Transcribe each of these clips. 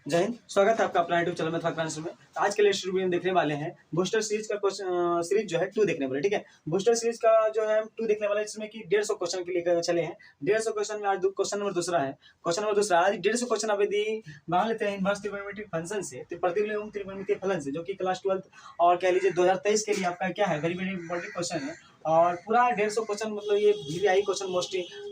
जय हिंद। स्वागत है आपका अपना यूट्यूब चैनल में आंसर में। तो आज के लिए वीडियो में देखने वाले हैं बूस्टर सीरीज का क्वेश्चन सीरीज जो है 2 देखने वाले। ठीक है, बूस्टर सीरीज का जो है 2 देखने वाले, जिसमें कि 150 क्वेश्चन के लिए चले हैं। 150 क्वेश्चन में आज क्वेश्चन नंबर दूसरा है। क्वेश्चन नंबर दूसरा आज 150 क्वेश्चन आप यदि मान लेते हैं इनवर्स त्रिकोणमितीय फंक्शन से, तो प्रतिलोम त्रिकोणमितीय फलन से, जो कि क्लास 12 और कह लीजिए 2023 के लिए आपका क्या है, वेरी वेरी इंपॉर्टेंट क्वेश्चन है। और पूरा 150 क्वेश्चन, मतलब ये VVI question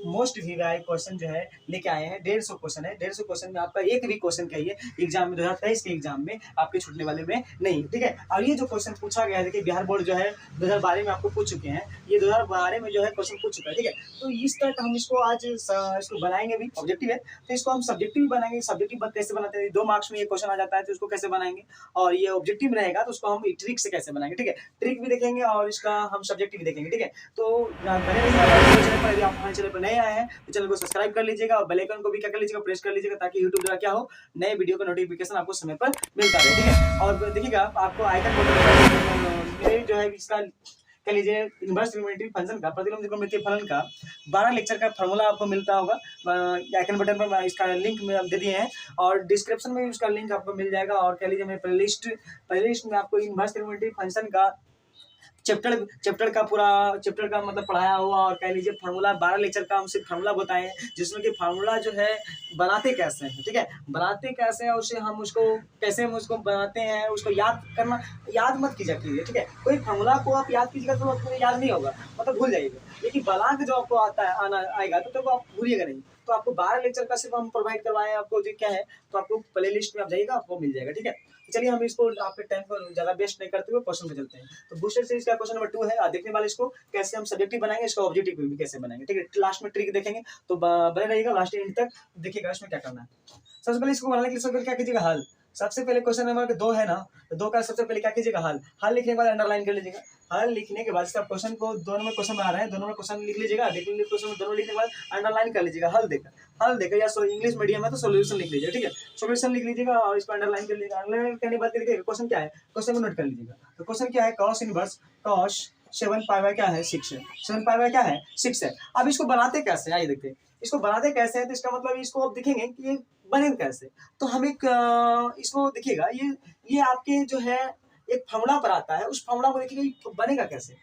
most VVI question जो है लेके आए हैं। 150 क्वेश्चन है। 150 क्वेश्चन में आपका एक भी क्वेश्चन कहिए एग्जाम में 2023 के एग्जाम में आपके छूटने वाले में नहीं। ठीक है, और ये जो क्वेश्चन पूछा गया है, देखिए बिहार बोर्ड जो है 2012 में आपको पूछ चुके हैं, ये 2012 में जो है क्वेश्चन पूछ चुका है। ठीक है, तो इस तरह हम इसको आज इसको बनाएंगे भी। ऑब्जेक्टिव है तो इसको हम सब्जेक्टिव भी बनाएंगे। सब्जेक्टिव कैसे बनाते हैं, 2 मार्क्स में ये क्वेश्चन आ जाता है, तो उसको कैसे बनाएंगे। और ये ऑब्जेक्टिव रहेगा तो उसको हम ट्रिक से कैसे बनाएंगे। ठीक है, ट्रिक भी देखेंगे और इसका हम सब्जेक्टिव भी देखेंगे। ठीक है, तो बने रहिए। चैनल पर यदि आप हमारे चैनल पर नए आए हैं तो चैनल को सब्सक्राइब कर लीजिएगा और बेल आइकन को भी क्या कर लीजिएगा, प्रेस कर लीजिएगा, ताकि यूट्यूब द्वारा क्या हो, नए वीडियो का नोटिफिकेशन आपको समय पर मिलता रहे। ठीक है, और देखिएगा आपको आइकन मेरे जो है इसका कह लीजिए इनवर्स त्रिकोणमितीय फंक्शन का, प्रतिलोम त्रिकोणमितीय फलन का 12 लेक्चर का फार्मूला आपको मिलता होगा। आइकन बटन पर इसका लिंक में दे दिए हैं और डिस्क्रिप्शन में भी उसका लिंक आपको मिल जाएगा। और कह लीजिए मेरे प्लेलिस्ट में आपको इनवर्स त्रिकोणमितीय फंक्शन का चैप्टर का मतलब पढ़ाया हुआ, और कह लीजिए फार्मूला 12 लेक्चर का हम सिर्फ फार्मूला बताए हैं, जिसमें कि फार्मूला जो है बनाते कैसे हैं। ठीक है, बनाते कैसे हैं, उसे हम उसको कैसे हम उसको बनाते हैं, उसको याद मत कीजिए। ठीक है, कोई फार्मूला को आप याद कीजिएगा तो आपको याद नहीं होगा, मतलब भूल जाइएगा। लेकिन बना के जो आपको आएगा तो आप भूलिएगा नहीं। तो आपको 12 लेक्चर का सिर्फ हम प्रोवाइड करवाए हैं आपको, जो क्या है, तो आपको प्ले लिस्ट में आप जाइएगा, आपको मिल जाएगा। ठीक है, चलिए हम इसको आपके टाइम को ज्यादा वेस्ट नहीं करते हुए क्वेश्चन पे चलते हैं। तो बूस्टर सीरीज का क्वेश्चन नंबर 2 है। देखने वाले इसको कैसे हम सब्जेक्टिव बनाएंगे, इसका ऑब्जेक्टिव भी कैसे बनाएंगे। ठीक है, लास्ट में ट्रिक देखेंगे, तो बने रहिएगा लास्ट एंड तक, देखिएगा इसमें क्या करना है। सबसे पहले इसको बनाने के लिए सबसे पहले क्या कीजिएगा, हल। सबसे पहले क्वेश्चन नंबर 2 है ना, तो 2 का सबसे पहले क्या कीजिएगा, हल लिखने के बाद अंडरलाइन कर लीजिएगा। हल लिखने के बाद इसका क्वेश्चन को, दोनों में क्वेश्चन बना रहे हैं, दोनों में क्वेश्चन लिख लीजिएगा। देखिए क्वेश्चन दोनों लिखने के बाद अंडरलाइन कर लीजिएगा। हल देकर या इंग्लिश मीडियम है तो सोल्यूशन लिख लीजिएगा। ठीक है, सोल्यूशन लिख लीजिएगा और इसको अंडरलाइन कर लीजिएगा। अंडरलाइन करने के बाद देखिए क्वेश्चन क्या है, क्वेश्चन को नोट कर लीजिएगा। तो क्वेश्चन क्या है, cos inverse cos 7 pi by क्या है 6 है। 7 पाई बाय क्या है 6 है। अब इसको बनाते कैसे, आइए देखते हैं इसको बनाते कैसे है। तो इसका मतलब इसको आप देखेंगे कि ये बनेगा कैसे। तो हम एक इसको देखिएगा, ये आपके जो है एक फार्मूला पर आता है, उस फार्मूला को देखिएगा बनेगा कैसे।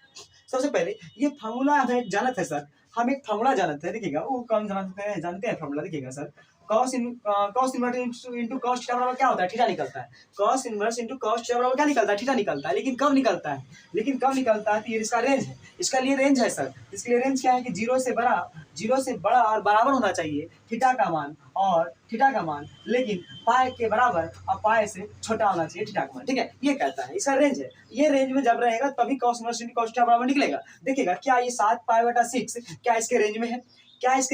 सबसे पहले ये फार्मूला हमें जानते हैं सर, हम एक फार्मूला जानते हैं। देखिएगा वो कौन जानते हैं फार्मूला, देखिएगा sir, cos inverse into cos theta बराबर क्या होता है, थीटा निकलता है। cos inverse into cos theta बराबर क्या निकलता है, थीटा निकलता है। लेकिन कब निकलता है, तो ये इसका रेंज है, इसका लिए रेंज है सर। इसके लिए रेंज क्या है कि 0 से बड़ा और बराबर होना चाहिए थीटा का मान, लेकिन पाई के बराबर और पाई से छोटा होना चाहिए थीटा का मान। ठीक है, ये कहता है, इसका रेंज है। ये रेंज में जब रहेगा तभी cos inverse into cos theta बराबर निकलेगा। देखिएगा क्या ये 7 पाई बटा 6 क्या इसके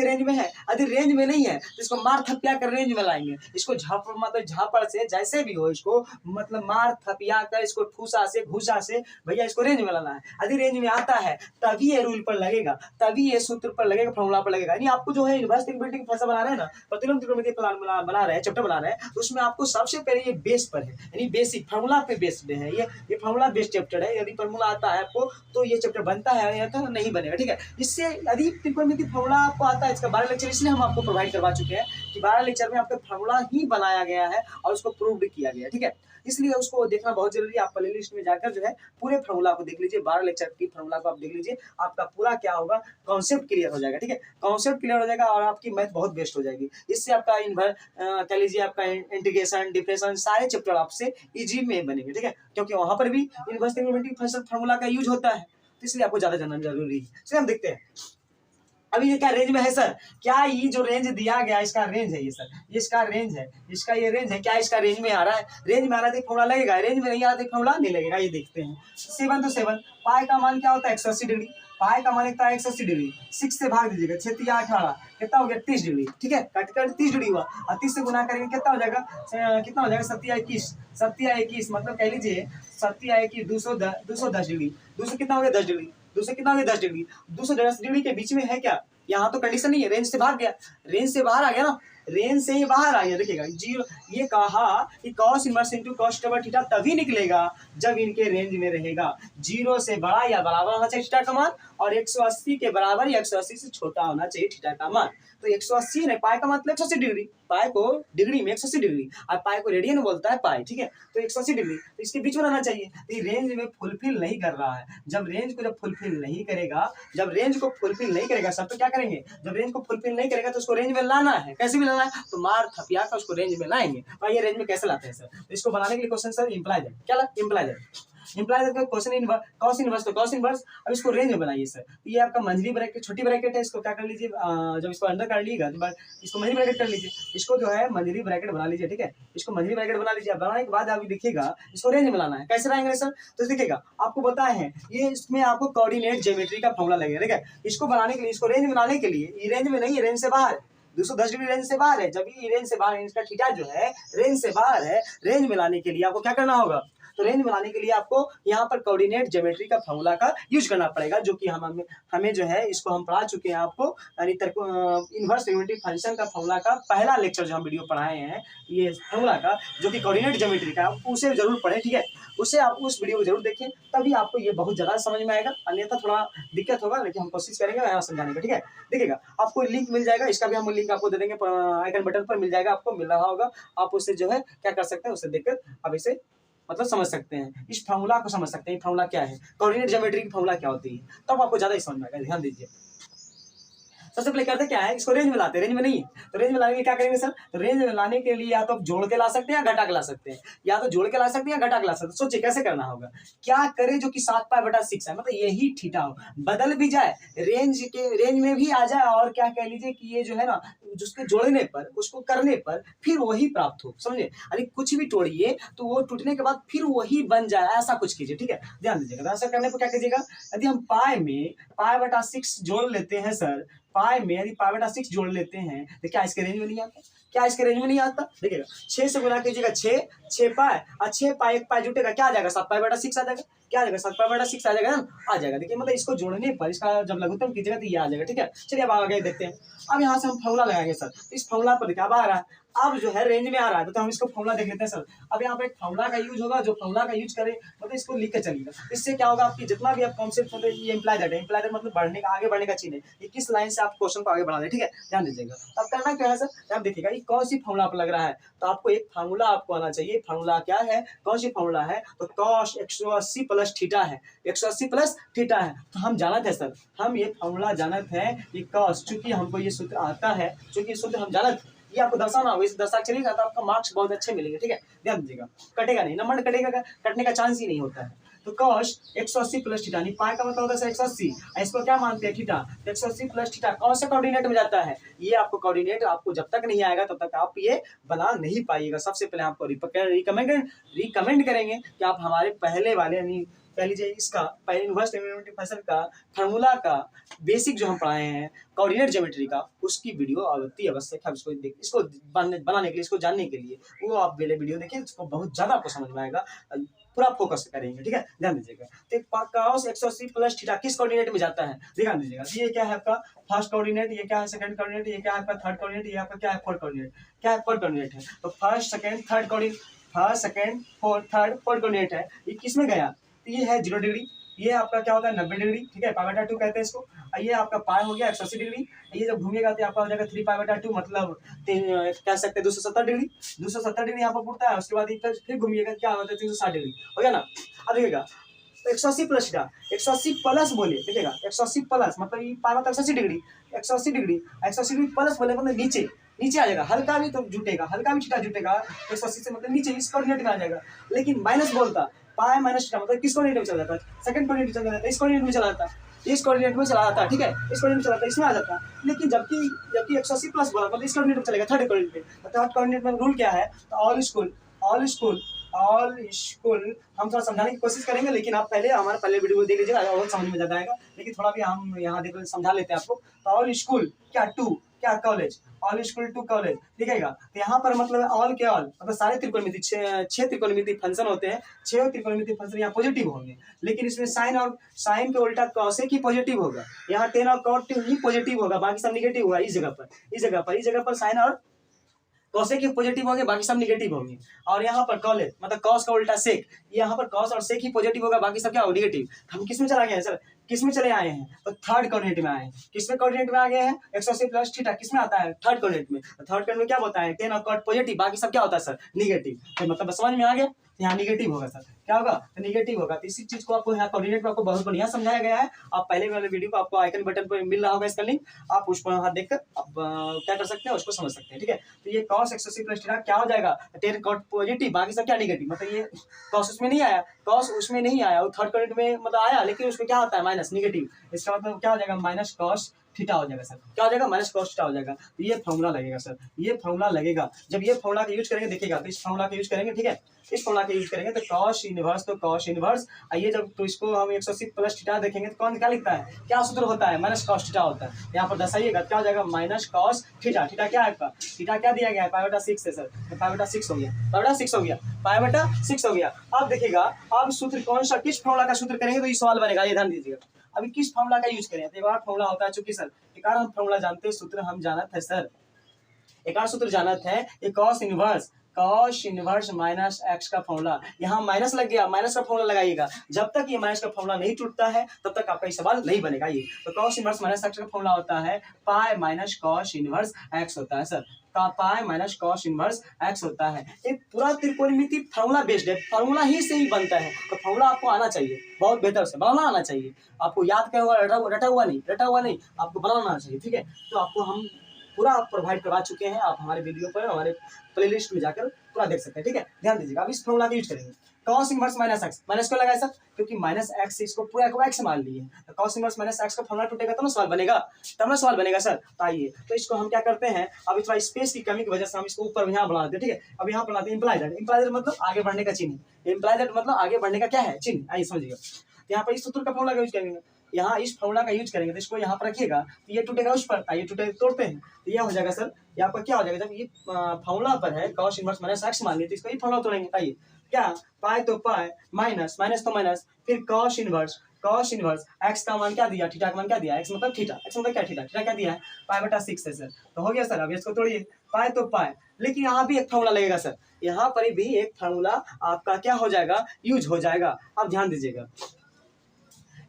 रेंज में है, यदि रेंज में नहीं है तो इसको मार थपिया कर रेंज में लाएंगे। इसको झापड़ से जैसे भी हो, इसको मतलब मार थपिया कर, इसको ठूसा से घूसा से भैया इसको रेंज में लाना है। यदि रेंज में आता है तभी ये रूल पर लगेगा, तभी ये सूत्र पर लगेगा, फॉर्मूला पर लगेगा। यानी आपको जो है इनवर्स त्रिकोणमितीय फंक्शन बना रहे हैं ना, प्रतिलोम त्रिकोणमितीय फलन बना रहे हैं, चैप्टर बना रहे हैं, तो उसमें आपको सबसे पहले ये बेस पर है, यानी बेसिक फॉर्मूला पे बेस्ड है। ये फॉर्मूला बेस्ड चैप्टर है। यदि फॉर्मूला आता है आपको तो ये चैप्टर बनता है, या तो नहीं बनेगा। ठीक है, इससे यदि त्रिकोणमितीय फॉर्मूला आपको आता है, इसका 12 लेक्चर इसलिए हम आपको प्रोवाइड करवा चुके हैं कि 12 लेक्चर में आपका फार्मूला ही बनाया गया है और उसको प्रूव भी किया गया है। ठीक है, इसलिए उसको देखना बहुत जरूरी है। आप प्ले लिस्ट में जाकर जो है पूरे फार्मूला को देख लीजिए, 12 लेक्चर की फार्मूला को आप देख लीजिए, आपका पूरा क्या होगा, कॉन्सेप्ट क्लियर हो जाएगा। ठीक है, कॉन्सेप्ट क्लियर हो जाएगा और आपकी मैथ बहुत बेस्ट हो जाएगी। इससे आपका कह लीजिए आपका इंटीग्रेशन डिफरेंशियल सारे चैप्टर आपसे इजी में बनेंगे। ठीक है, क्योंकि वहां पर भी इनवर्स त्रिकोणमितीय फंक्शन फार्मूला का यूज होता है, तो इसलिए आपको ज्यादा जानना जरूरी है। चलिए हम देखते हैं अभी ये क्या रेंज में है सर, क्या ये जो रेंज दिया गया इसका रेंज है, ये सर ये इसका रेंज है, इसका ये रेंज है, क्या इसका रेंज में आ रहा है, रेंज में आ रहा है तो फॉर्मूला लगेगा, रेंज में नहीं आ रहा तो फॉर्मूला नहीं लगेगा। ये देखते हैं 7 तो 7 पाई का मान क्या होता है 180 डिग्री, पाई का मान लगता है 180 डिग्री, 6 से भाग दीजिएगा, 6 या 18 कितना हो गया 30 डिग्री। ठीक है, कट 30 डिग्री हुआ और 30 से गुना करेंगे कितना हो जाएगा, 7 या 21 मतलब कह लीजिए 7 या 21 210 डिग्री, 200 कितना हो गया 10 डिग्री, 200 कितना हो गया 10 डिग्री के बीच में है क्या, यहाँ तो कंडीशन नहीं है, रेंज से भाग गया, रेंज से बाहर आ गया ना, रेंज से ही बाहर आ गया। देखिएगा जीरो, ये कहा कि cos inverse into cos table theta तभी निकलेगा जब इनके रेंज में रहेगा, 0 से बड़ा या बराबर होना चाहिए थीटा का मान, और 180 के बराबर या 180 से छोटा होना चाहिए थीटा का मान। तो 180 नहीं, पाई का मतलब 180 डिग्री, पाई को डिग्री में 180 डिग्री, और पाई को रेडियन बोलता है पाई, ठीक है। तो 180 डिग्री, तो इसके बीच में रहना चाहिए। तो ये रेंज में फुलफिल नहीं कर रहा है। जब रेंज को फुलफिल नहीं करेगा, जब रेंज को फुलफिल नहीं करेगा सर, तो क्या करेंगे, जब रेंज को फुलफिल नहीं करेगा तो उसको रेंज में लाना है। कैसे भी लाना है, तो मार थपिया कर उसको रेंज में लाएंगे। और ये रेंज में कैसे लाते हैं सर, तो इसको बनाने के लिए क्वेश्चन सर इम्प्लाई दैट, क्या imply that, imply that question inverse, cos inverse, तो कॉस इनवर्स। अब इसको रेंज में बनाइए सर। तो ये आपका मंझली ब्रैकेट, छोटी ब्रैकेट है, इसको क्या कर लीजिए, जब इसको अंदर कर लीजिएगा तो इसको मंझली ब्रैकेट कर लीजिए, इसको जो है मंझली ब्रैकेट बना लीजिए, ठीक है। इसको मंझली ब्रैकेट बना लीजिए। बनाने के बाद अभी देखिएगा इसको रेंज में लाना है। कैसे लाएंगे सर, तो देखिएगा आपको बताए हैं, ये इसमें आपको कोऑर्डिनेट ज्योमेट्री का फॉर्मूला लगेगा, ठीक है। इसको बनाने के लिए, इसको रेंज में लाने के लिए, ये रेंज में नहीं है, रेंज से बाहर है, 210 डिग्री रेंज से बाहर है। जब ये रेंज से बाहर, इसका थीटा जो है रेंज से बाहर है, रेंज में लाने के लिए आपको क्या करना होगा, तो रेंज में लाने के लिए आपको यहाँ पर कोऑर्डिनेट ज्योमेट्री का फॉर्मूला का यूज करना पड़ेगा, जो कि हमें जो है इसको हम पढ़ा चुके हैं आपको, यानी इनवर्स ट्रिग्नोमेट्रिक फंक्शन का फॉर्मूला का पहला लेक्चर जो हम वीडियो पढ़ाए हैं, ये फॉर्मूला का जो कि कोऑर्डिनेट ज्योमेट्री का, उसे जरूर पढ़ें, ठीक है। उससे आप उस वीडियो को जरूर देखें, तभी आपको ये बहुत ज़्यादा समझ में आएगा, अन्यथा थोड़ा दिक्कत होगा, लेकिन हम कोशिश करेंगे यहाँ समझाने का, ठीक है। देखिएगा आपको लिंक मिल जाएगा, इसका भी हम लिंक आपको दे देंगे, आइकन बटन पर मिल जाएगा, आपको मिल रहा होगा। आप उससे जो है क्या कर सकते हैं, उससे देखकर आप इसे मतलब समझ सकते हैं, इस फॉर्मूला को समझ सकते हैं। फॉर्मूला क्या है, कोऑर्डिनेट ज्योमेट्री की फॉर्मूला क्या होती है, तब आपको ज़्यादा समझ में आएगा। ध्यान दीजिए, सबसे पहले करते क्या है, इसको रेंज में लाते हैं, रेंज में नहीं है तो रेंज में लाने के लिए क्या करेंगे सर, तो रेंज में लाने के लिए या तो आप जोड़ के ला सकते हैं या घटा के ला सकते हैं, या तो जोड़ के ला सकते हैं या घटा के ला सकते हैं। सोचिए कैसे करना होगा, क्या करें जो कि 7π/6 है, मतलब यही थीटा हो, बदल भी जाए, रेंज में भी आ जाए, और क्या कह लीजिए कि ये जो है ना, जिसके जोड़ने पर, उसको करने पर फिर वही प्राप्त हो, समझे, यानी कुछ भी तोड़िए तो वो टूटने के बाद फिर वही बन जाए, ऐसा कुछ कीजिए, ठीक है। ध्यान दीजिएगा, ऐसा करने पर क्या कीजिएगा, यदि हम पाई में π/6 जोड़ लेते हैं सर, पाई में यदि π/6 जोड़ लेते हैं तो क्या इसके रेंज में नहीं आता, क्या इसके रेंज में नहीं आता। देखिएगा 6 से गुना कीजिएगा, 6 पाई, और 6 पाई एक पाई जुटेगा, क्या आ जाएगा, 7π/6 आ जाएगा, क्या आ जाएगा, 7π/6 आ जाएगा ना, आ जाएगा। देखिए मतलब इसको जोड़ने पर, इसका जब लघुत्तम कीजिएगा तो ये आ जाएगा, ठीक है। चलिए अब आगे देखते हैं। अब यहाँ से हम फॉर्मूला लगाएंगे सर, इस फॉर्मूला पर देखिए अब आ रहा है, अब जो है रेंज में आ रहा है, तो हम इसको फॉर्मूला देख लेते हैं सर। अब यहाँ पे एक फॉर्मूला का यूज होगा, जो फॉर्मूला का यूज करें मतलब इसको लिख के चलिएगा। इससे क्या होगा, आपकी जितना भी आप कॉन्सेप्ट होते हैं, ये इम्प्लाई दैट है, इम्प्लाई दैट मतलब बढ़ने का, आगे बढ़ने का चीज है, ये किस लाइन से आप क्वेश्चन को आगे बढ़ा दें, ठीक है। ध्यान दीजिएगा, अब करना क्या है सर, आप देखिएगा ये कौन सी फॉर्मूला पर लग रहा है, तो आपको एक फॉर्मूला आपको आना चाहिए। फॉर्मूला क्या है, कौन सी फॉर्मूला है, तो cos 180 प्लस थीटा है, 180 प्लस थीटा है। तो हम जानते हैं सर, हम ये फॉर्मूला जानते हैं कि cos, चूंकि हमको ये सूत्र आता है, चूंकि सूत्र हम जानते हैं, ये आपको दर्शाना होगा, इस दर्शा चलिएगा तो आपका मार्क्स बहुत अच्छे मिलेंगे, ठीक है। ध्यान दीजिएगा, कटेगा नहीं, नंबर कटेगा, कटने का चांस ही नहीं होता है। तो cos 180 प्लस थीटा, पाई का मतलब होता है 180, इसको क्या मानते हैं, थीटा, 180 प्लस थीटा कौन से कोऑर्डिनेट में जाता है, ये आपको कोऑर्डिनेट आपको जब तक नहीं आएगा तब तक आप ये बना नहीं पाइएगा। सबसे पहले आपको रिकमेंड करेंगे कि आप हमारे पहले वाले, यानी कह लीजिए इसका पहले इनवर्स ट्रिग्नोमेट्रिक फंक्शन का फॉर्मूला का बेसिक जो हम पढ़ाए हैं कोऑर्डिनेट ज्योमेट्री का, उसकी वीडियो अति आवश्यक है। इसको बनाने के लिए, इसको जानने के लिए वो आप पहले वीडियो देखिए, इसको बहुत ज्यादा आपको समझ में आएगा, पूरा फोकस करेंगे, ठीक है। ध्यान दीजिएगा, तो cos 180 प्लस थीटा किस कोऑर्डिनेट में जाता है, ध्यान दीजिएगा। ये क्या है आपका फर्स्ट कोऑर्डिनेट, ये क्या है सेकंड कोऑर्डिनेट, ये क्या है आपका थर्ड कोऑर्डिनेट, ये आपका क्या है फोर्थ कोऑर्डिनेट, क्या है फोर्थ कोऑर्डिनेट है। तो first second third coordinate, first second fourth third fourth coordinate है, ये किस में गया, तो ये है 0 डिग्री, ये आपका क्या होता है 90 डिग्री, ठीक है, π/2 कहते हैं इसको। ये आपका पाई हो गया 180 डिग्री, ये जब घूमेगा तो आपका हो जाएगा 3π/2, मतलब कह सकते हैं 270 डिग्री, 270 डिग्री यहाँ पर उठता है, उसके बाद फिर घूमिएगा, क्या होता है 360 डिग्री, हो गया ना। अब देखिएगा तो 180 प्लस थीटा, 180 प्लस बोले, देखिएगा 180 प्लस मतलब ये पाई मतलब 180 डिग्री, 180 डिग्री, 180 डिग्री प्लस बोले मतलब नीचे आ जाएगा, हल्का भी तो जुटेगा, हल्का भी थीटा जुटेगा, 180 से मतलब नीचे इस कोऑर्डिनेट में आ जाएगा। लेकिन माइनस बोलता, पाई माइनस थीटा मतलब किस कोऑर्डिनेट में चला जाता है, सेकंड कोऑर्डिनेट में चला जाता है, इस कोऑर्डिनेट में चला जाता है, इस कोऑर्डिनेट में चला जाता है, ठीक है, इस कोऑर्डिनेट में चला जाता है, इसमें आ जाता है। लेकिन जबकि 180 प्लस बोला मतलब इस कोऑर्डिनेट में चलेगा, थर्ड कोऑर्डिनेट में। थर्ड कोऑर्डिनेट में रूल क्या है, तो ऑल स्कूल हम थोड़ा समझाने की कोशिश करेंगे, लेकिन आप पहले हमारे पहले वीडियो देख लीजिएगा, और समझ में ज्यादा आएगा। लेकिन थोड़ा भी हम यहाँ देख समझा लेते हैं आपको। तो ऑल स्कूल क्या टू, क्या college, all school to college, दिखेगा। तो यहाँ पर मतलब ऑल के ऑल मतलब सारे त्रिकोणमिति, 6 त्रिकोणमिति फंक्शन होते हैं, 6 त्रिकोणमिति फंक्शन यहाँ पॉजिटिव होंगे, लेकिन इसमें साइन के उल्टा कॉसेक ही पॉजिटिव होगा, यहाँ टेन और कॉट ही पॉजिटिव होगा, बाकी सब निगेटिव होगा। इस जगह पर साइन और कॉसेक ही पॉजिटिव होंगे, बाकी सब निगेटिव होंगे। और यहाँ पर कॉलेज मतलब कॉस का उल्टा सेक, यहाँ पर कॉस और सेक ही पॉजिटिव होगा, बाकी सब क्या हो निगेटिव। हम किस में चला गए हैं सर, किस में चले आए हैं, तो थर्ड कोऑर्डिनेट में आए हैं। किसमें कोऑर्डिनेट में आ गए हैं, 180 प्लस थीटा किस में आता है, थर्ड कोऑर्डिनेट में। थर्ड कोऑर्डिनेट में क्या होता है, टेन और कॉट पॉजिटिव, बाकी सब क्या होता है सर निगेटिव। तो मतलब समझ में आ गया, यहाँ निगेटिव होगा सर, क्या होगा तो निगेटिव होगा। तो इसी चीज को आपको यहाँ कोऑर्डिनेट में आपको बहुत बढ़िया समझाया गया है। आप पहले वाले वीडियो को आपको आइकन बटन पर मिल रहा होगा इसका लिंक, आप उस पर हाथ देखकर आप क्या कर सकते हैं उसको समझ सकते हैं, ठीक है। तो ये cos 180 प्लस थीटा क्या हो जाएगा, टेन कॉट पॉजिटिव, बाकी सब क्या निगेटिव। मतलब ये cos उसमें नहीं आया, cos उसमें नहीं आया, वो थर्ड कोऑर्डिनेट में मतलब आया, लेकिन उसमें क्या होता है माइनस निगेटिव। इसका मतलब क्या हो जाएगा, माइनस cos थीटा हो जाएगा सर, क्या हो जाएगा माइनस cos थीटा हो जाएगा। तो ये फॉर्मूला लगेगा सर, ये फॉर्मूला लगेगा। जब ये फॉर्मूला का यूज करेंगे देखिएगा, तो इस फॉर्मूला का यूज करेंगे, ठीक है, इस फॉर्मूला का यूज करेंगे तो cos इनवर्स, तो cos इनवर्स आइए जब तो इसको हम 180 प्लस थीटा देखेंगे तो कौन क्या लिखता है, क्या सूत्र होता है, माइनस cos थीटा होता है। यहाँ पर दर्शाइएगा क्या हो जाएगा, माइनस cos थीटा। थीटा क्या है आपका, थीटा क्या दिया गया है, π/6 है सर, तो π/6 हो गया, π/6 हो गया, π/6 हो गया। अब देखिएगा अब सूत्र कौन सा, किस फॉर्मूला का सूत्र करेंगे तो ये सवाल बनेगा, ये ध्यान दीजिएगा। अभी किस फॉर्मूला का यूज करें, तो एक और फॉर्मूला होता है, चूंकि सर एक और हम फॉर्मूला जानते हैं, सूत्र हम जानत है सर, एक और सूत्र जानत है, ये cos इनवर्स माइनस एक्स का फॉर्मूला। यहाँ माइनस लग गया, माइनस का फॉर्मूला लगाइएगा। जब तक ये माइनस का फॉर्मूला नहीं टूटता है तब तक आपका ये सवाल नहीं बनेगा। ये तो cos इनवर्स माइनस एक्स का फॉर्मूला होता है pi minus cos inverse x होता है सर, का pi minus cos inverse x होता है। एक पूरा त्रिकोणमिति फार्मूला बेस्ड है, फार्मूला ही से ही बनता है, तो फार्मूला आपको आना चाहिए, बहुत बेहतर से बनाना आना चाहिए। आपको याद क्या हुआ, रटा हुआ नहीं, आपको बनाना आना चाहिए, ठीक है। तो आपको हम पूरा प्रोवाइड करवा चुके हैं, आप हमारे वीडियो पर हमारे प्लेलिस्ट में जाकर पूरा देख सकते हैं, ठीक है। ध्यान दीजिएगा, अब इस फॉर्मूला का यूज करेंगे। cos inverse minus x, minus क्यों लगाया सर, क्योंकि माइनस एक्स इसको पूरा को एक्स मान लिए, तो cos इनवर्स माइनस एक्स का फॉर्मूला टूटेगा तब ना सवाल बनेगा, तब ना सवाल बनेगा सर। आइए तो इसको हम क्या करते हैं, अभी थोड़ा स्पेस की कमी की वजह से हम इसको ऊपर यहाँ बना देते हैं, ठीक है। अब यहाँ बनाते हैं इम्प्लाइड मतलब आगे बढ़ने का चिन्ह, इम्प्लाइड मतलब आगे बढ़ने का क्या है चिन्ह, आइए समझिएगा। यहाँ पर इस सूत्र का फॉर्मूला का यूज करेंगे, यहाँ इस फॉर्मूला का यूज करेंगे तो इसको यहाँ पर रखिएगा, तो ये टूटेगा उस पर, आइए टूटे तोड़ते हैं, तो ये हो जाएगा सर, ये आपका क्या हो जाएगा, जब ये फॉर्मूला पर है cos इनवर्स माइनस एक्स मान लिए, तो इसको ये फॉर्मूला तोड़ेंगे। आइए क्या, पाई तो पाई, माइनस माइनस तो माइनस, फिर cos इनवर्स एक्स का मान क्या दिया, थीटा का मान क्या दिया, एक्स मतलब थीटा, एक्स मतलब क्या थीटा, थीटा क्या दिया है π/6 है सर, तो हो गया सर। अब इसको तोड़िए, पाई तो पाई, लेकिन यहाँ भी एक फॉर्मूला लगेगा सर, यहाँ पर भी एक फॉर्मूला आपका क्या हो जाएगा, यूज हो जाएगा। अब ध्यान दीजिएगा,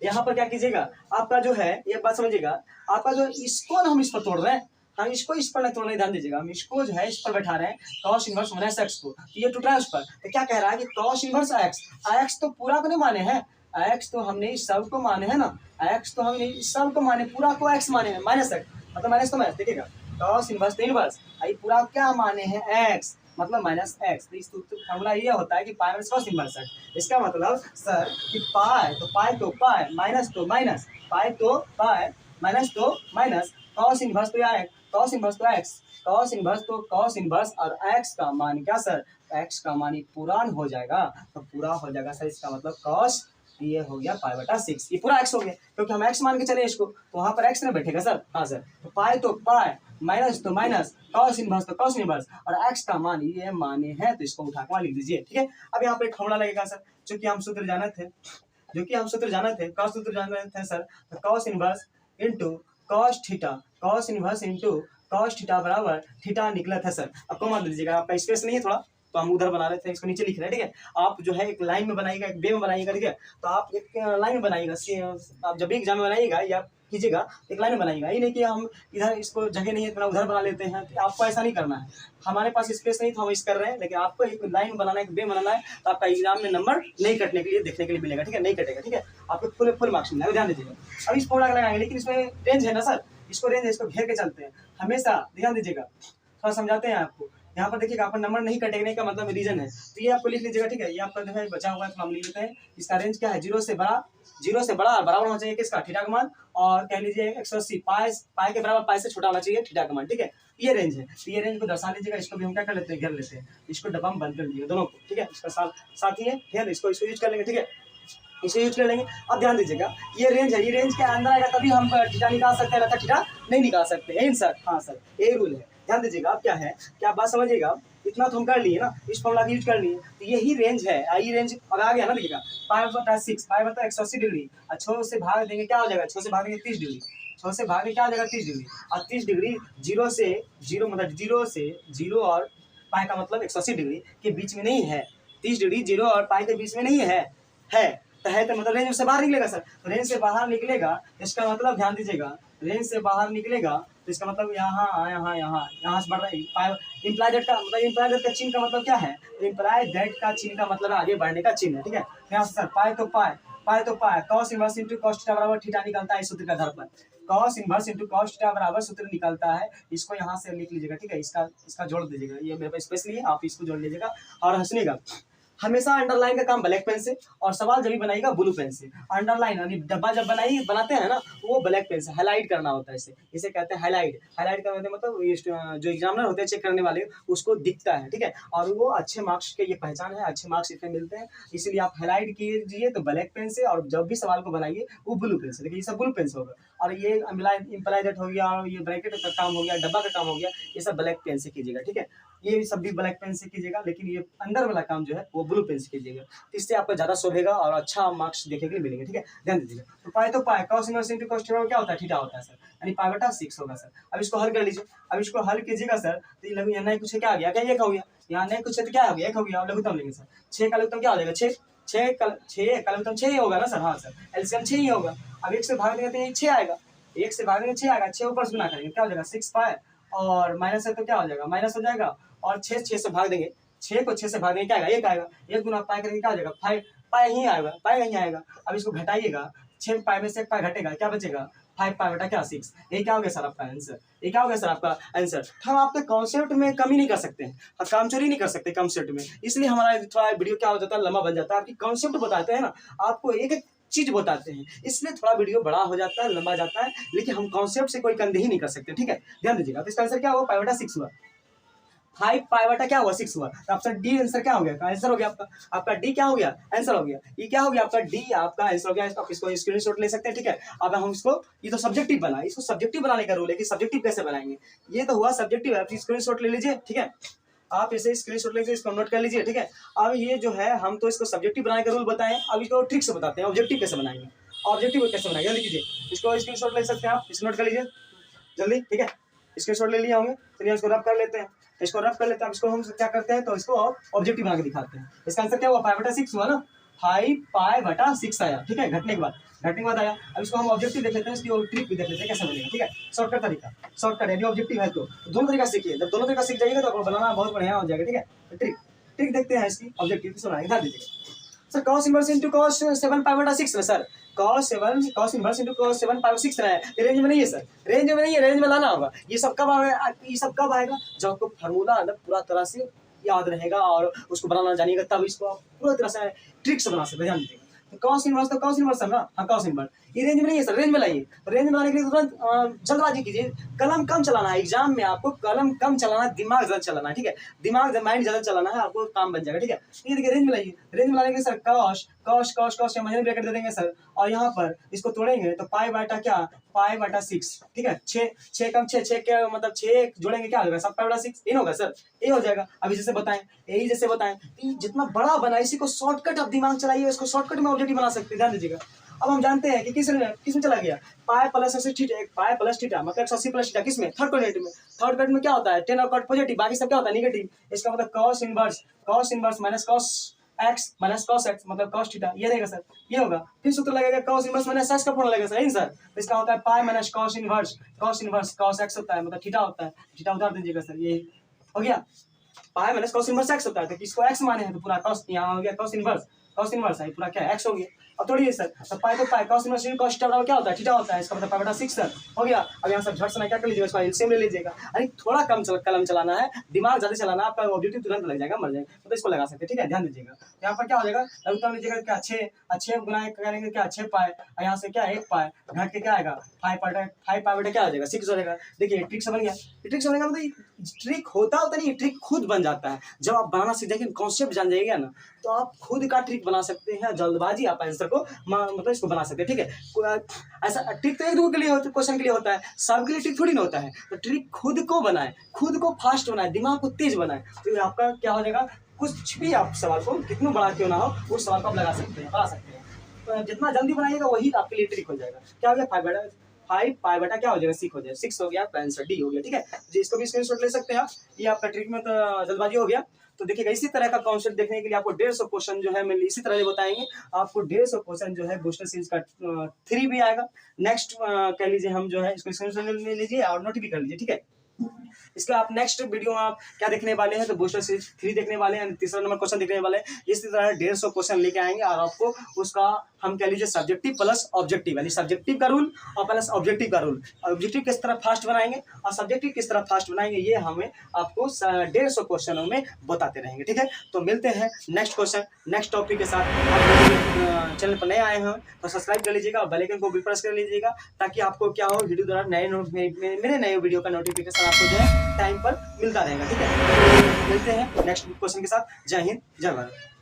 यहाँ पर क्या कीजिएगा, आपका जो है ये बात समझिएगा, आपका जो इसको हम इस पर तोड़ रहे हैं, हम इसको इस पर नहीं तोड़ रहे, ध्यान दीजिएगा, हम इसको जो है इस पर बैठा रहे हैं cos इनवर्स माइनस एक्स को, तो ये टूट रहा है उस पर, तो क्या कह रहा है कि cos इनवर्स एक्स, एक्स तो पूरा को नहीं माने हैं, एक्स तो हमने इस सब को माने हैं ना, एक्स तो हमने इस सब को माने, पूरा को एक्स माने हैं, माइनस एक्स मतलब माइनस तो माइनस, देखिएगा cos इनवर्स तो इनवर्स, आई पूरा क्या माने हैं एक्स मतलब माइनस एक्स। तो इस फॉर्मूला ये होता है कि pi minus cos inverse x, इसका मतलब सर कि पाई तो पाई माइनस तो माइनस, पाई तो पाई माइनस तो माइनस, cos इनवर्स तो एक्स, cos इनवर्स तो एक्स, cos इनवर्स तो cos इनवर्स और एक्स का मान क्या सर, एक्स का मान पूरा हो जाएगा, तो पूरा हो जाएगा सर, इसका मतलब cos ये हो गया π/6, ये पूरा x हो गया, क्योंकि हम x मान के चले इसको, तो वहां पर x ना बैठेगा सर, हाँ सर, तो पाई तो पाई माइनस तो माइनस, cos इनवर्स तो cos इनवर्स और x का मान ये माने हैं, तो इसको उठा के लिख दीजिए, ठीक है। अब यहाँ पर एक फॉर्मूला लगेगा सर, जो कि हम सूत्र जाने थे, cos सूत्र जाने थे सर, तो cos inverse into cos theta, cos inverse into cos theta बराबर थीटा निकला था सर। अब को मान लीजिएगा, आपका स्पेस नहीं है थोड़ा, तो हम उधर बना रहे थे, इसको नीचे लिख रहे हैं, ठीक है। आप जो है एक लाइन में बनाइएगा, एक वे में बनाइएगा, ठीक है। तो आप एक लाइन में बनाइएगा, आप जब भी एग्जाम में बनाइएगा या कीजिएगा एक लाइन में बनाइएगा, ये नहीं कि हम इधर इसको जगह नहीं है तो उधर बना लेते हैं, तो आपको ऐसा नहीं करना है। हमारे पास स्पेस नहीं तो हम इस कर रहे हैं, लेकिन आपको एक लाइन बनाना है, एक वे बनाना है, तो आपका एग्जाम में नंबर नहीं कटने के लिए देखने के लिए मिलेगा, ठीक है, नहीं कटेगा, ठीक है, आपको फुल मार्क्स मिलेगा, ध्यान दीजिएगा। अब इस फॉर्मूला का लगाएंगे, लेकिन इसमें रेंज है ना सर, इसको रेंज है, इसको घेर के चलते हैं हमेशा, ध्यान दीजिएगा, थोड़ा समझाते हैं आपको। यहाँ पर देखिएगा, आपका नंबर नहीं कटेने का मतलब रीजन है, तो ये आपको लिख लीजिएगा, ठीक है। ये आपका जो है बचा हुआ है, तो हम लिख लेते हैं, इसका रेंज क्या है, 0 से बड़ा और बराबर होना चाहिए किसका, थीटा का मान, और कह लीजिए 180 पाई के बराबर, पाई से छोटा होना चाहिए थीटा का मान, ठीक है। ये रेंज है, तो ये रेंज को दर्शा लीजिएगा, इसको भी हम क्या कर लेते हैं, घेर लेते हैं, इसको डब्बा में बंद कर लीजिएगा दोनों को, ठीक है। इसका साथ ही है, इसको यूज कर लेंगे, ठीक है, इसे यूज कर लेंगे। अब ध्यान दीजिएगा, ये रेंज है, ये रेंज के अंदर आएगा तभी हम थीटा निकाल सकते हैं, रहता थीटा नहीं निकाल सकते हैं सर, हाँ सर, ये रूल है, ध्यान दीजिएगा। अब क्या है, क्या बात समझिएगा, इतना तो हम कर लिए ना, इस फॉर्मूला का यूज कर लिए, तो यही रेंज है, ये रेंज अब आ गया ना, देखिएगा π/6, π/180 डिग्री, और 6 से भाग देंगे क्या हो जाएगा, 6 से भाग देंगे 30 डिग्री, 100 से भाग क्या हो जाएगा 30 डिग्री। और 30 डिग्री 0 से 0 मतलब 0 से 0 और पाई का मतलब 180 डिग्री के बीच में नहीं है। 30 डिग्री 0 और पाई के बीच में नहीं है, है तो मतलब रेंज से बाहर निकलेगा सर। तो रेंज से बाहर निकलेगा इसका मतलब ध्यान दीजिएगा, रेंज से बाहर निकलेगा तो इसका मतलब यहाँ से बढ़ रहा है। इम्प्लाई दैट का मतलब इम्प्लाई दैट का चिन्ह का मतलब क्या है, इम्प्लाई दैट का चिन्ह का मतलब आगे बढ़ने का चिन्ह है, ठीक है। यहाँ से सर पाई तो pi cos inverse into cos theta बराबर थीटा निकलता है इस सूत्र के आधार पर। Cos inverse into cos theta बराबर सूत्र निकलता है, इसको यहाँ से लिख लीजिएगा, ठीक है। इसका जोड़ दीजिएगा, ये मेरे पास स्पेशली आप इसको जोड़ लीजिएगा। और हंसनेगा हमेशा अंडरलाइन का काम ब्लैक पेन से, और सवाल जब भी बनाएगा ब्लू पेन से। अंडरलाइन यानी डब्बा जब बनाते हैं ना वो ब्लैक पेन से हाईलाइट करना होता है, इसे कहते हैं हाईलाइट। हाईलाइट करने मतलब जो एग्जामिनर होते हैं चेक करने वाले उसको दिखता है, ठीक है। और वो अच्छे मार्क्स के ये पहचान है, अच्छे मार्क्स इसमें मिलते हैं, इसलिए आप हाईलाइट कीजिए तो ब्लैक पेन से, और जब भी सवाल को बनाइए वो ब्लू पेन से। देखिए ये सब ब्लू पेन से होगा, और ये इम्प्लाई दैट हो गया, और ये ब्रैकेट का काम हो गया, डब्बा का काम हो गया, ये सब ब्लैक पेन से कीजिएगा, ठीक है। ये सब भी ब्लैक पेन से कीजिएगा, लेकिन ये अंदर वाला काम जो है वो ब्लू पेन से कीजिएगा, इससे आपको ज्यादा शोभेगा और अच्छा मार्क्स देखने के लिए मिलेंगे, ठीक है। ध्यान दीजिएगा। तो पाए cos inverse into cos theta क्या होता है, थीटा होता है सर, यानी पाई बटा 6 होगा सर। अब इसको हल कर लीजिए, अब इसको हल कीजिएगा सर, तो ये नहीं कुछ क्या आ गया, क्या एक हो गया, यहाँ नहीं कुछ तो क्या हो गया, एक हो गया। अब लघुत्तम लेंगे सर, 6 का लघुत्तम क्या हो जाएगा, 6 का लघुत्तम 6 ही होगा ना सर, हाँ सर, एलसीएम 6 ही होगा। अब 1 से भाग देंगे तो ये 6 आएगा, 1 से भाग देंगे 6 आएगा, 6 ऊपर से गुना करेंगे क्या हो जाएगा 6 पाए, और माइनस है तो क्या हो जाएगा माइनस हो जाएगा, और 6 से भाग देंगे, 6 को 6 से भाग देंगे क्या आएगा 1 आएगा, 1 गुना पाई करेंगे क्या हो जाएगा 5 पाई ही आएगा, पाई नहीं आएगा। अब इसको घटाइएगा, 6 पाई में से 1 पाई घटेगा, क्या बचेगा 5 पाई बटा क्या 6। ये क्या हो गया सर आपका आंसर, ये क्या हो गया सर आपका आंसर। हम आपके कॉन्सेप्ट में कमी नहीं कर सकते हैं, काम चोरी नहीं कर सकते कॉन्सेप्ट में, इसलिए हमारा थोड़ा वीडियो क्या हो जाता है लंबा बन जाता है। आपकी कॉन्सेप्ट बताते हैं ना, आपको एक एक चीज बताते हैं, इसलिए थोड़ा वीडियो बड़ा हो जाता है, लंबा जाता है, लेकिन हम कॉन्सेप्ट से कोई कंधेही नहीं कर सकते, ठीक है। ध्यान दीजिएगा। तो इसका आंसर क्या हुआ, पाई बटा 6 हुआ, 5 पाई बटा क्या हुआ 6 हुआ। तो आपका डी आंसर क्या हो गया, आंसर हो गया आपका डी क्या हो गया, आंसर हो गया। ये क्या हो गया आपका डी, आपका आंसर हो गया। आप इसको स्क्रीनशॉट ले सकते हैं, ठीक है। अब हम इसको, ये तो सब्जेक्टिव बना, इसको सब्जेक्टिव बनाने का रूल है कि सब्जेक्टिव कैसे बनाएंगे, ये तो हुआ सब्जेक्टिव है। आप स्क्रीनशॉट ले लीजिए, ठीक है, आप इसे स्क्रीनशॉट लेके इसको नोट कर लीजिए, ठीक है। अब ये जो है हम तो इसको सब्जेक्टिव बनाने का रूल बताएं, अब इसको ट्रिक से बताते हैं ऑब्जेक्टिव कैसे बनाएंगे, ऑब्जेक्टिव कैसे बनाएंगे लिखिए, इसको स्क्रीनशॉट ले सकते हैं आप, इसको नोट कर लीजिए जल्दी, ठीक है। स्क्रीनशॉट ले लिए होंगे, चलिए इसको रब कर लेते हैं, इसको रब कर लेते हैं। इसको हम क्या करते हैं तो इसको ऑब्जेक्टिव बना के दिखाते हैं। इसका आंसर क्या हुआ, पाई बटा 6 हुआ ना, 5 पाई बटा 6 आया, ठीक है, घटने के बाद आया। अब इसको हम ऑब्जेक्टिव देख लेते हैं, इसकी ट्रिक भी देख लेते हैं कैसे बनेगा, ठीक है। शॉर्टकट तरीका, शॉर्टकट यदि ऑब्जेक्टिव है तो दोनों तरीका सीखिए, जब दोनों तरीका सीख जाइएगा तो आपको बनाना बहुत बढ़िया हो जाएगा, ठीक है। ट्रिक देखते हैं इसकी ऑब्जेक्टिव की, सुनाइए ध्यान दीजिएगा sir. Cos inverse into cos 7 पाई बटा 6 ना sir, cos inverse into cos 7 पाई 6 रहा है, ये रेंज में नहीं है सर, रेंज में नहीं है, रेंज में लाना होगा। ये सब कब आएगा जब आपको फार्मूला पूरा तरह से याद रहेगा और उसको बनाना जानिएगा, तब इसको आप पूरा तरह से ट्रिक से बना सकते हैं, ध्यान दीजिएगा। तो कॉस इनवर्स है ना, हाँ कॉस इनवर्स, ये रेंज में नहीं है सर, रेंज में लाइए। रेंज में लाने के लिए तुरंत जल्दबाजी कीजिए, कलम कम चलाना है एग्जाम में, आपको कलम कम चलाना है, दिमाग ज्यादा चलाना है, ठीक है, दिमाग माइंड ज्यादा चलाना है, आपको काम बन जाएगा, ठीक है। ये देखिए रेंज में लाइए, रेंज में लाने के लिए सर कॉस इमेजिनरी ब्रैकेट दे देंगे सर, और यहाँ पर इसको तोड़ेंगे तो पाई बटा क्या, पाई बटा 6, ठीक है। 6 कम 6 क्या मतलब 6 जोड़ेंगे क्या होगा, 7 पाई बटा 6 ये होगा सर, ये हो जाएगा। अभी जैसे बताएं, यही जैसे बताएं, जितना बड़ा बना इसी को शॉर्टकट आप दिमाग चलाइए, इसको शॉर्टकट में ऑब्जेक्टिव बना सकते हैं, ध्यान दीजिएगा। अब हम जानते हैं कि किस में चला गया, pi plus 80 theta, pi plus theta मतलब 180 प्लस थीटा, किसमें थर्ड क्वाड्रेंट में क्या होता है 10 और कॉट पॉजिटिव, बाकी सब क्या होता है नेगेटिव। इसका मतलब cos inverse minus cos x minus cos x मतलब कॉस थीटा, ये रहेगा सर, ये होगा। फिर सूत्र लगेगा कॉस इनवर्स माइनस एक्स का फॉर्मूला लगेगा सर, सर तो इसका होता है pi minus cos inverse cos x होता है, मतलब थीटा होता है, थीटा उतार दीजिएगा सर, ये हो गया। Pi minus cos inverse x होता है, तो इसको एक्स माने हैं तो पूरा कॉस यहाँ हो गया, कॉस इनवर्स है पूरा क्या एक्स हो गया। अब थोड़ी सर, तो पाई तो pi cos inverse cos theta बराबर क्या होता है, थीटा होता है, इसका मतलब पाई बटा 6 सर हो गया। अब यहाँ सब झट से क्या कर लीजिएगा, इसका एलसीएम ले लीजिएगा, अरे थोड़ा कम कलम चलाना है, दिमाग ज्यादा चलाना है, आपका ऑब्जेक्टिव तुरंत लग जाएगा, मर जाएगा, तो इसको लगा सकते हैं, ठीक है, ध्यान दीजिएगा। यहाँ पर क्या हो जाएगा, लघुत्तम लीजिएगा क्या 6 गुना करेंगे क्या 6 पाई, और यहाँ से क्या 1 पाई घट के क्या आएगा 5 पाई बटा क्या हो जाएगा 6 हो जाएगा। देखिए ट्रिक से बन गया, ट्रिक से बनेगा मतलब ट्रिक होता नहीं, ट्रिक खुद बन जाता है जब आप बनाना सीख जाएंगे, कॉन्सेप्ट जान जाइएगा ना, तो आप खुद का ट्रिक बना सकते हैं, जल्दबाजी आप आंसर को मतलब इसको बना सकते हैं, ठीक है। ऐसा ट्रिक तो एक दो के लिए क्वेश्चन के लिए होता है, सबके लिए ट्रिक थोड़ी ना होता है, तो ट्रिक खुद को बनाए, खुद को फास्ट बनाए, दिमाग को तेज बनाए, तो आपका क्या हो जाएगा, कुछ भी आप सवाल को कितना बड़ा क्यों ना हो उस सवाल को आप लगा सकते हैं, बना सकते हैं। तो जितना जल्दी बनाइएगा वही आपके लिए ट्रिक हो जाएगा। क्या हो गया 5 पाई बटा क्या हो जाएगा 6 हो जाएगा, 6 हो गया, आपका आंसर डी हो गया। ठीक है जी, इसको भी स्क्रीनशॉट ले सकते हैं आप। ये आपका ट्रिक में तो जल्दबाजी हो गया। तो देखिएगा इसी तरह का कॉन्सेप्ट देखने के लिए आपको 150 क्वेश्चन जो है मैं इसी तरह बताएंगे। आपको 150 क्वेश्चन जो है बूस्टर सीरीज का 3 भी आएगा। नेक्स्ट कह लीजिए हम जो है इसको स्क्रीनशॉट ले लीजिए और नोट भी कर लीजिए। ठीक है, इसका आप नेक्स्ट वीडियो में आप क्या देखने वाले हैं, तो बूस्टर सीरीज 3 देखने वाले हैं, तीसरा नंबर क्वेश्चन देखने वाले हैं। इसी तरह 150 क्वेश्चन लेके आएंगे और आपको उसका हम कह लीजिए सब्जेक्टिव प्लस ऑब्जेक्टिव, यानी सब्जेक्टिव का रूल और प्लस ऑब्जेक्टिव का रूल। ऑब्जेक्टिव किस तरह फास्ट बनाएंगे और सब्जेक्टिव किस तरह फास्ट बनाएंगे, ये हमें आपको 150 क्वेश्चनों में बताते रहेंगे। ठीक है, तो मिलते हैं नेक्स्ट क्वेश्चन नेक्स्ट टॉपिक के साथ। आप चैनल पर नए आए हैं तो सब्सक्राइब कर लीजिएगा और बेल आइकन को भी प्रेस कर लीजिएगा, ताकि आपको क्या हो वीडियो द्वारा मेरे नए वीडियो का नोटिफिकेशन आपको जो है टाइम पर मिलता रहेगा। ठीक है, मिलते हैं नेक्स्ट क्वेश्चन के साथ। जय हिंद, जय भारत।